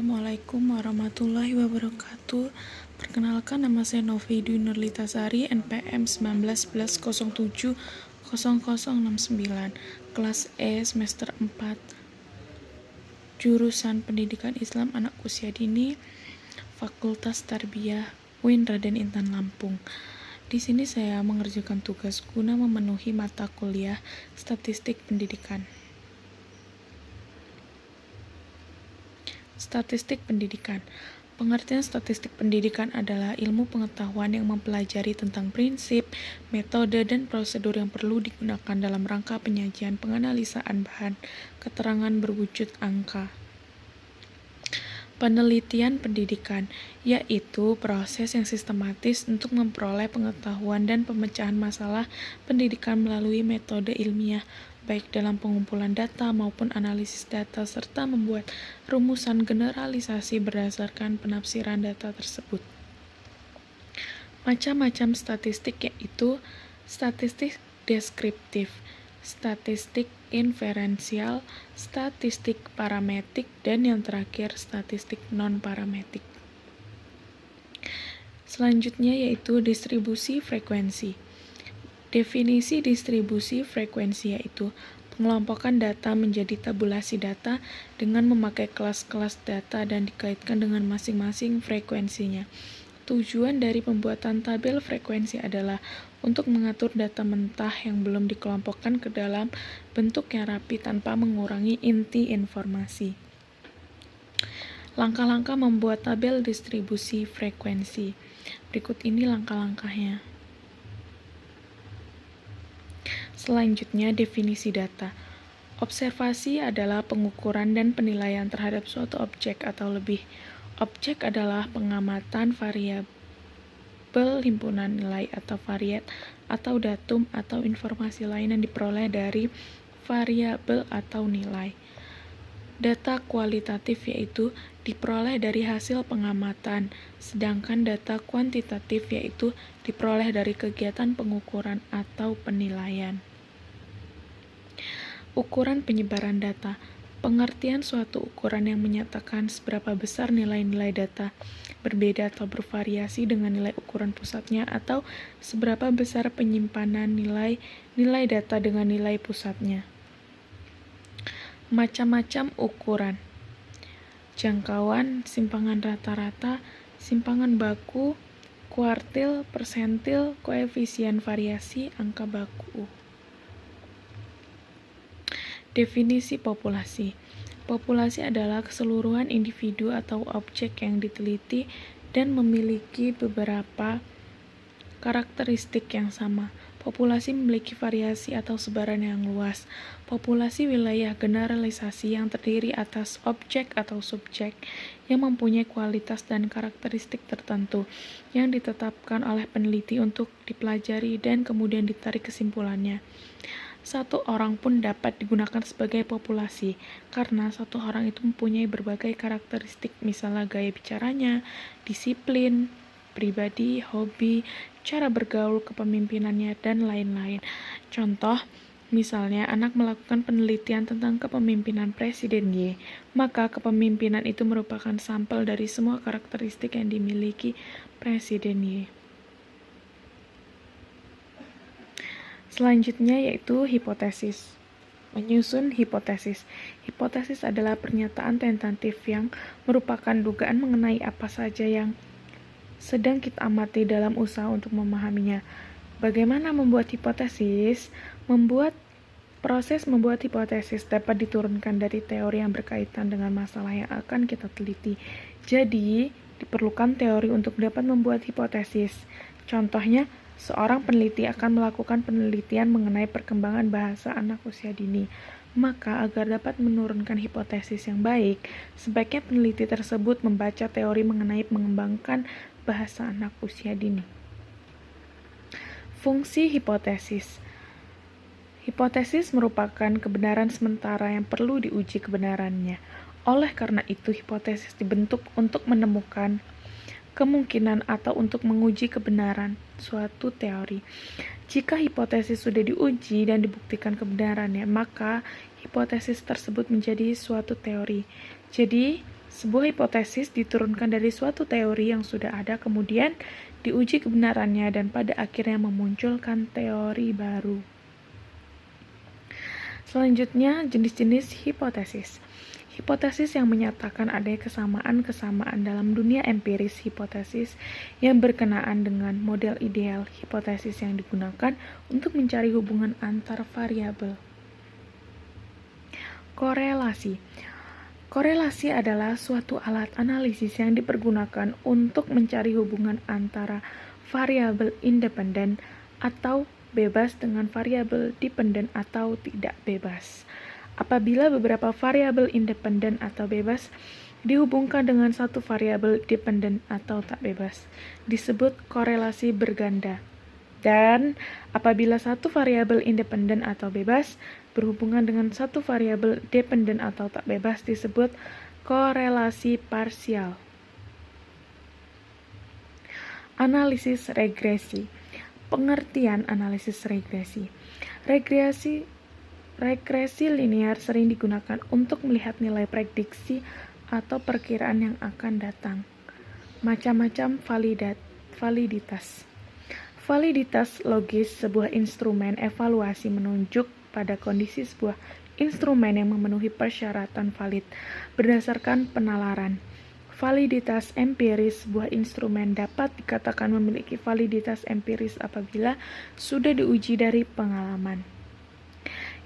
Assalamualaikum warahmatullahi wabarakatuh. Perkenalkan, nama saya Novi Dwi Nurlitasari, NPM 1911070069, kelas E semester 4, jurusan Pendidikan Islam Anak Usia Dini, Fakultas Tarbiyah UIN Raden Intan Lampung. Di sini saya mengerjakan tugas guna memenuhi mata kuliah Statistik Pendidikan. Statistik pendidikan. Pengertian statistik pendidikan adalah ilmu pengetahuan yang mempelajari tentang prinsip, metode, dan prosedur yang perlu digunakan dalam rangka penyajian penganalisaan bahan keterangan berwujud angka. Penelitian pendidikan, yaitu proses yang sistematis untuk memperoleh pengetahuan dan pemecahan masalah pendidikan melalui metode ilmiah, baik dalam pengumpulan data maupun analisis data, serta membuat rumusan generalisasi berdasarkan penafsiran data tersebut. Macam-macam statistik yaitu statistik deskriptif, statistik inferensial, statistik parametrik, dan yang terakhir statistik non-parametrik. Selanjutnya yaitu distribusi frekuensi. Definisi distribusi frekuensi yaitu pengelompokan data menjadi tabulasi data dengan memakai kelas-kelas data dan dikaitkan dengan masing-masing frekuensinya. Tujuan dari pembuatan tabel frekuensi adalah untuk mengatur data mentah yang belum dikelompokkan ke dalam bentuk yang rapi tanpa mengurangi inti informasi. Langkah-langkah membuat tabel distribusi frekuensi. Berikut ini langkah-langkahnya. Selanjutnya, definisi data. Observasi adalah pengukuran dan penilaian terhadap suatu objek atau lebih. Objek adalah pengamatan variabel himpunan nilai atau variat atau datum atau informasi lain yang diperoleh dari variabel atau nilai. Data kualitatif yaitu diperoleh dari hasil pengamatan, sedangkan data kuantitatif yaitu diperoleh dari kegiatan pengukuran atau penilaian. Ukuran penyebaran data. Pengertian suatu ukuran yang menyatakan seberapa besar nilai-nilai data berbeda atau bervariasi dengan nilai ukuran pusatnya, atau seberapa besar penyimpanan nilai data dengan nilai pusatnya. Macam-macam ukuran. Jangkauan, simpangan rata-rata, simpangan baku, kuartil, persentil, koefisien variasi, angka baku. Definisi populasi. Populasi adalah keseluruhan individu atau objek yang diteliti dan memiliki beberapa karakteristik yang sama. Populasi memiliki variasi atau sebaran yang luas. Populasi wilayah generalisasi yang terdiri atas objek atau subjek yang mempunyai kualitas dan karakteristik tertentu yang ditetapkan oleh peneliti untuk dipelajari dan kemudian ditarik kesimpulannya. Satu orang pun dapat digunakan sebagai populasi, karena satu orang itu mempunyai berbagai karakteristik, misalnya gaya bicaranya, disiplin, pribadi, hobi, cara bergaul kepemimpinannya, dan lain-lain. Contoh, misalnya anak melakukan penelitian tentang kepemimpinan Presiden Y, maka kepemimpinan itu merupakan sampel dari semua karakteristik yang dimiliki Presiden Y. Selanjutnya yaitu hipotesis. Menyusun hipotesis. Hipotesis adalah pernyataan tentatif yang merupakan dugaan mengenai apa saja yang sedang kita amati dalam usaha untuk memahaminya. Bagaimana membuat hipotesis? Proses membuat hipotesis dapat diturunkan dari teori yang berkaitan dengan masalah yang akan kita teliti. Jadi, diperlukan teori untuk dapat membuat hipotesis. Contohnya, seorang peneliti akan melakukan penelitian mengenai perkembangan bahasa anak usia dini. Maka, agar dapat menurunkan hipotesis yang baik, sebaiknya peneliti tersebut membaca teori mengenai mengembangkan bahasa anak usia dini. Fungsi hipotesis. Hipotesis merupakan kebenaran sementara yang perlu diuji kebenarannya. Oleh karena itu, hipotesis dibentuk untuk menemukan kemungkinan atau untuk menguji kebenaran suatu teori. Jika hipotesis sudah diuji dan dibuktikan kebenarannya, maka hipotesis tersebut menjadi suatu teori. Jadi, Sebuah hipotesis diturunkan dari suatu teori yang sudah ada, kemudian diuji kebenarannya, dan pada akhirnya memunculkan teori baru. Selanjutnya, jenis-jenis hipotesis. Hipotesis yang menyatakan adanya kesamaan-kesamaan dalam dunia empiris. Hipotesis yang berkenaan dengan model ideal. Hipotesis yang digunakan untuk mencari hubungan antar variabel. Korelasi. Korelasi adalah suatu alat analisis yang dipergunakan untuk mencari hubungan antara variabel independen atau bebas dengan variabel dependen atau tidak bebas. Apabila beberapa variabel independen atau bebas dihubungkan dengan satu variabel dependen atau tak bebas, disebut korelasi berganda. Dan apabila satu variabel independen atau bebas berhubungan dengan satu variabel dependen atau tak bebas, disebut korelasi parsial. Analisis regresi. Pengertian analisis regresi. Regresi linear sering digunakan untuk melihat nilai prediksi atau perkiraan yang akan datang. Macam-macam validitas. Validitas logis sebuah instrumen evaluasi menunjuk pada kondisi sebuah instrumen yang memenuhi persyaratan valid berdasarkan penalaran. Validitas empiris sebuah instrumen dapat dikatakan memiliki validitas empiris apabila sudah diuji dari pengalaman.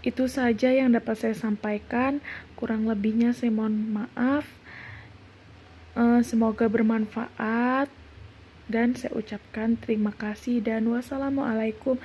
Itu saja yang dapat saya sampaikan, kurang lebihnya saya mohon maaf. Semoga bermanfaat dan saya ucapkan terima kasih dan wassalamualaikum